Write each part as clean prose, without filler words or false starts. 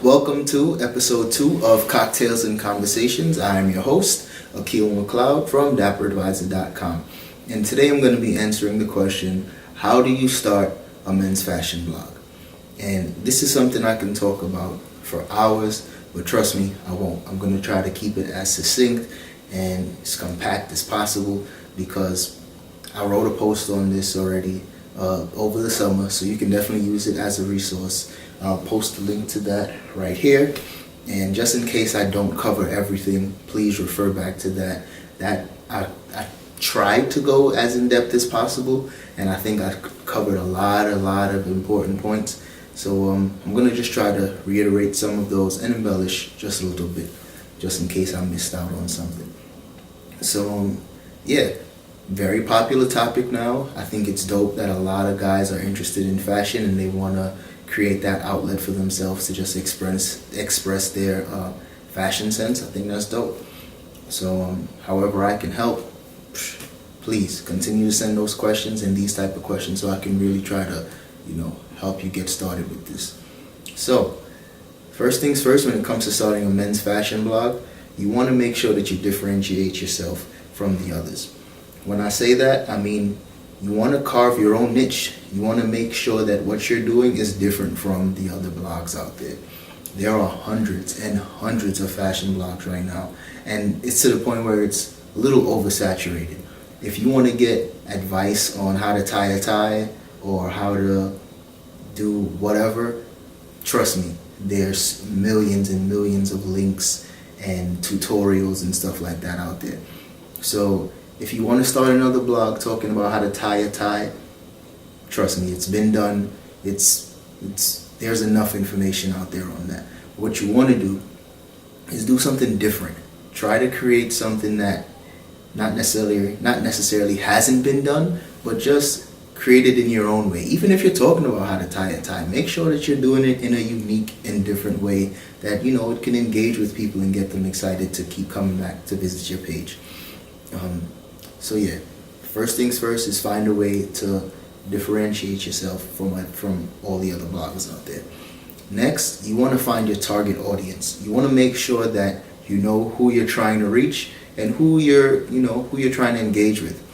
Welcome to episode 2 of Cocktails and Conversations. I am your host, Akil McLeod from DapperAdvisor.com. And today I'm going to be answering the question, how do you start a men's fashion blog? And this is something I can talk about for hours, but trust me, I won't. I'm going to try to keep it as succinct and as compact as possible because I wrote a post on this already over the summer, so you can definitely use it as a resource. I'll post a link to that right here, and just in case I don't cover everything, please refer back to that. I tried to go as in-depth as possible, and I think I covered a lot of important points, so I'm going to just try to reiterate some of those and embellish just a little bit, just in case I missed out on something. So yeah, very popular topic now. I think it's dope that a lot of guys are interested in fashion and they want to create that outlet for themselves to just express their fashion sense. I think that's dope. So however I can help, please continue to send those questions and these type of questions so I can really try to, help you get started with this. So first things first, when it comes to starting a men's fashion blog, you want to make sure that you differentiate yourself from the others. When I say that, I mean you want to carve your own niche. You want to make sure that what you're doing is different from the other blogs out there. There are hundreds and hundreds of fashion blogs right now, and it's to the point where it's a little oversaturated. If you want to get advice on how to tie a tie or how to do whatever, trust me, there's millions and millions of links and tutorials and stuff like that out there. So if you want to start another blog talking about how to tie a tie, trust me, it's been done. There's enough information out there on that. What you want to do is do something different. Try to create something that not necessarily hasn't been done, but just create it in your own way. Even if you're talking about how to tie a tie, make sure that you're doing it in a unique and different way that it can engage with people and get them excited to keep coming back to visit your page. So yeah, first things first is find a way to differentiate yourself from all the other bloggers out there. Next, you want to find your target audience. You want to make sure that you know who you're trying to reach and who you're trying to engage with.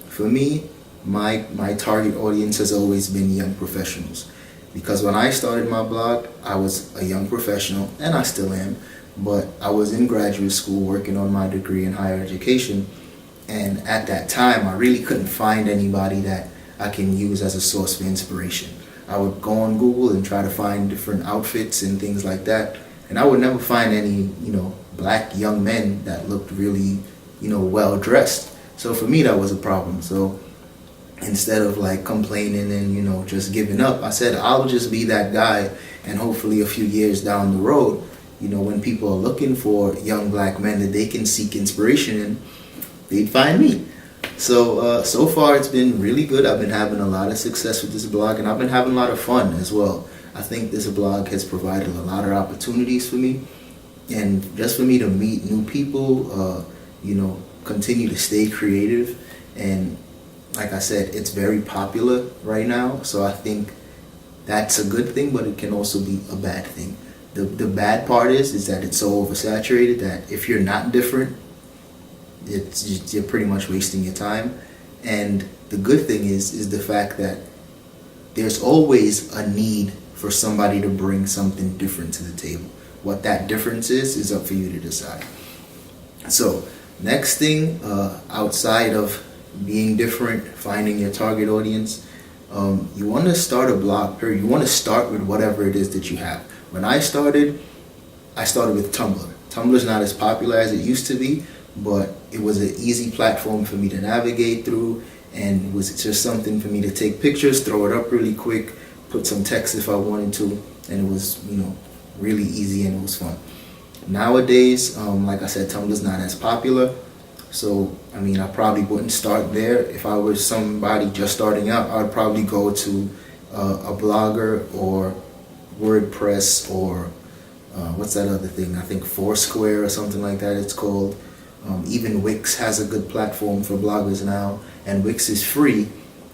For me, my target audience has always been young professionals, because when I started my blog, I was a young professional, and I still am, but I was in graduate school working on my degree in higher education. And at that time, I really couldn't find anybody that I can use as a source for inspiration. I would go on Google and try to find different outfits and things like that, and I would never find any, black young men that looked really, well dressed. So for me, that was a problem. So instead of complaining and, just giving up, I said, I'll just be that guy, and hopefully a few years down the road, when people are looking for young black men that they can seek inspiration in, they'd find me. So far it's been really good. I've been having a lot of success with this blog, and I've been having a lot of fun as well. I think this blog has provided a lot of opportunities for me, and just for me to meet new people, continue to stay creative. And like I said, it's very popular right now, so I think that's a good thing, but it can also be a bad thing. The bad part is that it's so oversaturated that if you're not different, you're pretty much wasting your time. And the good thing is the fact that there's always a need for somebody to bring something different to the table. What that difference is up for you to decide. So next thing, outside of being different, finding your target audience, you want to start a blog, period. You want to start with whatever it is that you have. When I started with Tumblr. Tumblr's not as popular as it used to be, but it was an easy platform for me to navigate through, and it was just something for me to take pictures, throw it up really quick, put some text if I wanted to, and it was, really easy and it was fun. Nowadays, like I said, Tumblr's not as popular, so I probably wouldn't start there. If I was somebody just starting out, I would probably go to a Blogger or WordPress or what's that other thing? I think Foursquare or something like that it's called. Even Wix has a good platform for bloggers now, and Wix is free,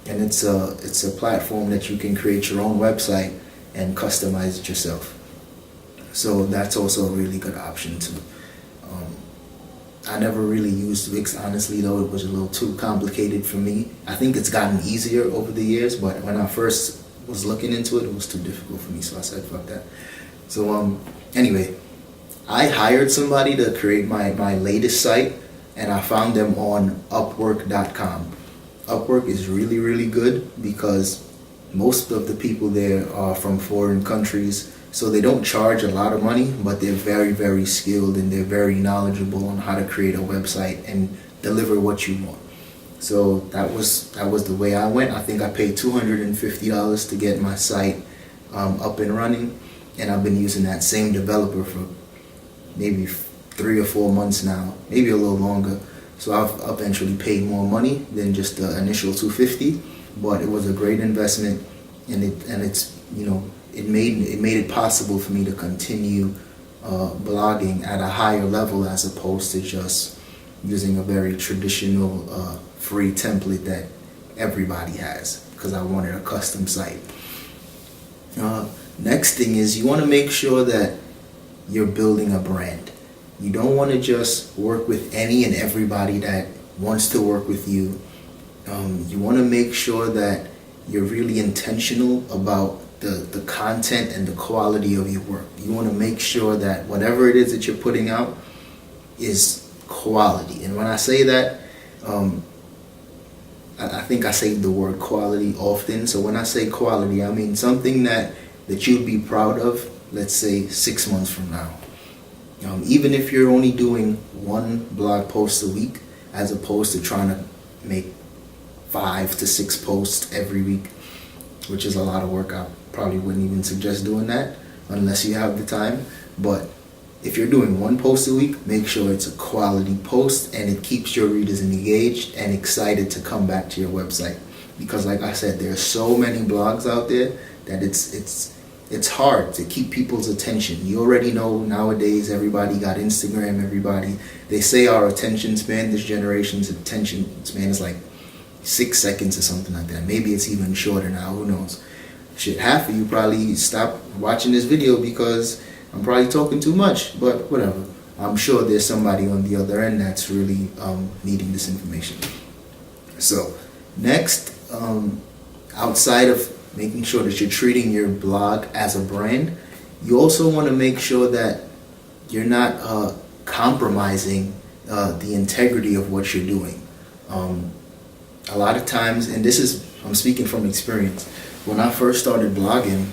and it's a platform that you can create your own website and customize it yourself. So that's also a really good option too. I never really used Wix, honestly, though. It was a little too complicated for me. I think it's gotten easier over the years, but when I first was looking into it, it was too difficult for me, so I said fuck that. So anyway, I hired somebody to create my latest site, and I found them on Upwork.com. Upwork is really, really good because most of the people there are from foreign countries, so they don't charge a lot of money, but they're very, very skilled and they're very knowledgeable on how to create a website and deliver what you want. So that was the way I went. I think I paid $250 to get my site up and running, and I've been using that same developer for maybe 3 or 4 months now, maybe a little longer. So I've eventually paid more money than just the initial $250, but it was a great investment, and it's it made it possible for me to continue blogging at a higher level as opposed to just using a very traditional free template that everybody has, because I wanted a custom site. Next thing is, you want to make sure that you're building a brand. You don't want to just work with any and everybody that wants to work with you. You want to make sure that you're really intentional about the content and the quality of your work. You want to make sure that whatever it is that you're putting out is quality. And when I say that, I think I say the word quality often. So when I say quality, I mean something that you'd be proud of, let's say 6 months from now. Even if you're only doing 1 blog post a week, as opposed to trying to make 5 to 6 posts every week, which is a lot of work. I probably wouldn't even suggest doing that unless you have the time. But if you're doing 1 post a week, make sure it's a quality post and it keeps your readers engaged and excited to come back to your website. Because like I said, there are so many blogs out there that it's hard to keep people's attention. You already know nowadays everybody got Instagram, they say our attention span, this generation's attention span is like 6 seconds or something like that. Maybe it's even shorter now, who knows. Shit, half of you probably stop watching this video because I'm probably talking too much, but whatever. I'm sure there's somebody on the other end that's really needing this information. So next, outside of making sure that you're treating your blog as a brand, you also want to make sure that you're not compromising the integrity of what you're doing. A lot of times, and I'm speaking from experience, when I first started blogging,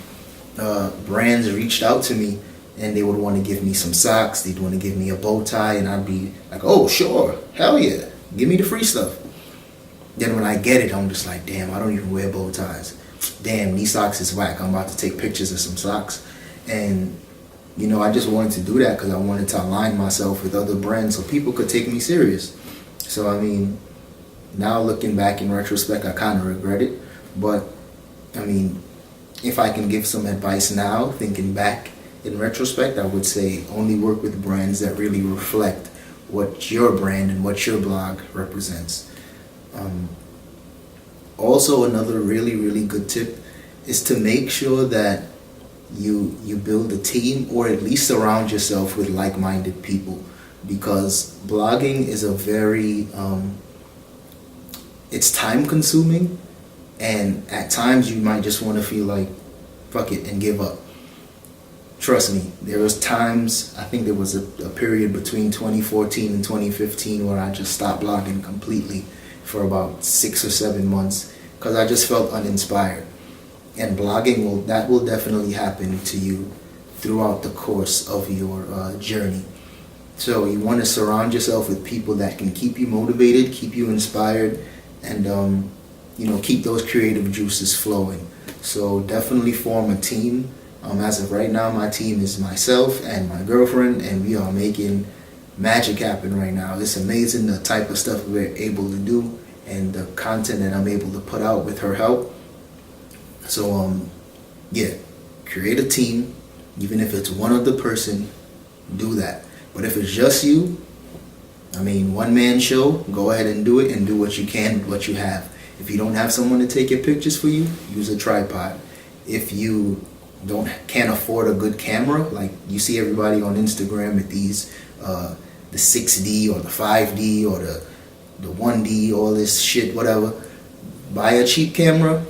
brands reached out to me and they would want to give me some socks, they'd want to give me a bow tie, and I'd be like, oh sure, hell yeah, give me the free stuff. Then when I get it, I'm just like, damn, I don't even wear bow ties. Damn, these socks is whack. I'm about to take pictures of some socks. And I just wanted to do that because I wanted to align myself with other brands so people could take me serious. So I mean, now looking back in retrospect, I kind of regret it. But I mean, if I can give some advice now, thinking back in retrospect, I would say only work with brands that really reflect what your brand and what your blog represents. Also, another really, really good tip is to make sure that you build a team, or at least surround yourself with like-minded people, because blogging is a very it's time-consuming, and at times you might just want to feel like fuck it and give up. Trust me, there was times, I think there was a period between 2014 and 2015 where I just stopped blogging completely for about 6 or 7 months because I just felt uninspired. And blogging will definitely happen to you throughout the course of your journey. So you want to surround yourself with people that can keep you motivated, keep you inspired, and keep those creative juices flowing. So definitely form a team. As of right now, my team is myself and my girlfriend, and we are making magic happen right now. It's amazing the type of stuff we're able to do and the content that I'm able to put out with her help. So create a team. Even if it's one other person, do that. But if it's just you, one-man show, go ahead and do it, and do what you can with what you have. If you don't have someone to take your pictures for you, use a tripod. If you can't afford a good camera. Like you see everybody on Instagram with these the 6D or the 5D or the 1D, all this shit, whatever. Buy a cheap camera,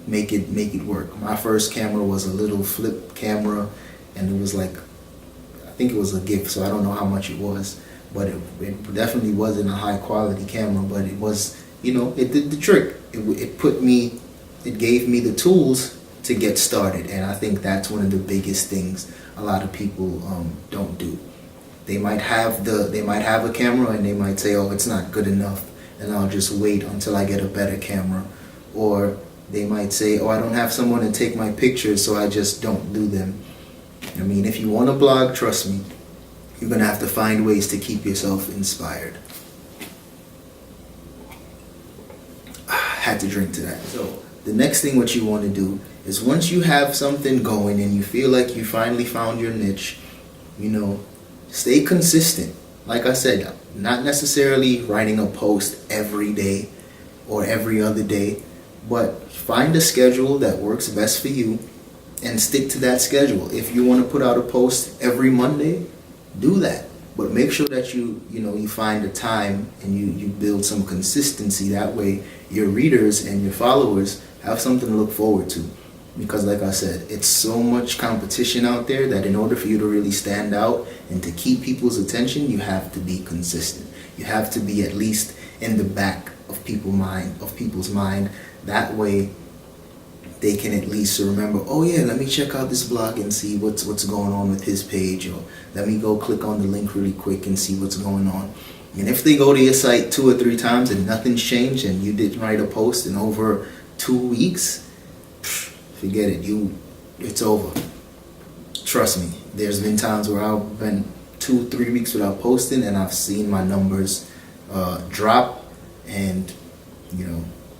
make it work. My first camera was a little flip camera, and it was like, I think it was a gift, so I don't know how much it was, but it definitely wasn't a high quality camera, but it was, it did the trick. It gave me the tools to get started, and I think that's one of the biggest things a lot of people don't do. They might have a camera and they might say, oh, it's not good enough, and I'll just wait until I get a better camera. Or they might say, oh, I don't have someone to take my pictures, so I just don't do them. I mean, if you want to blog, trust me, you're going to have to find ways to keep yourself inspired. I had to drink to that. So the next thing what you want to do is, once you have something going and you feel like you finally found your niche, stay consistent. Like I said, not necessarily writing a post every day or every other day, but find a schedule that works best for you and stick to that schedule. If you want to put out a post every Monday, do that. But make sure that you find a time and you build some consistency. That way your readers and your followers have something to look forward to. Because like I said, it's so much competition out there that in order for you to really stand out and to keep people's attention, you have to be consistent. You have to be at least in the back of people's mind. That way they can at least remember, oh yeah, let me check out this blog and see what's going on with his page, or let me go click on the link really quick and see what's going on. And if they go to your site 2 or 3 times and nothing's changed and you didn't write a post in over 2 weeks, forget it. It's over. Trust me. There's been times where I've been 2-3 weeks without posting, and I've seen my numbers drop, and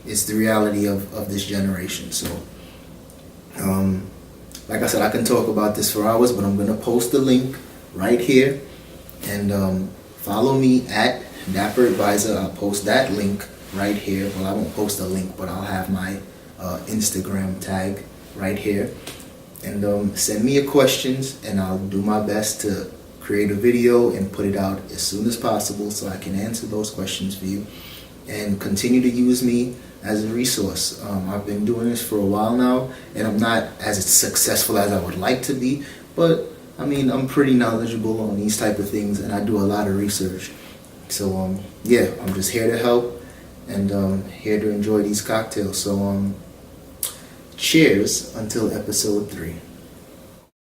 it's the reality of this generation. So, like I said, I can talk about this for hours, but I'm gonna post the link right here, and follow me at Dapper Advisor. I'll post that link right here. Well, I won't post a link, but I'll have my Instagram tag right here, and send me your questions, and I'll do my best to create a video and put it out as soon as possible so I can answer those questions for you, and continue to use me as a resource. I've been doing this for a while now, and I'm not as successful as I would like to be, but I mean, I'm pretty knowledgeable on these type of things, and I do a lot of research. So yeah, I'm just here to help, and here to enjoy these cocktails. So cheers until episode 3.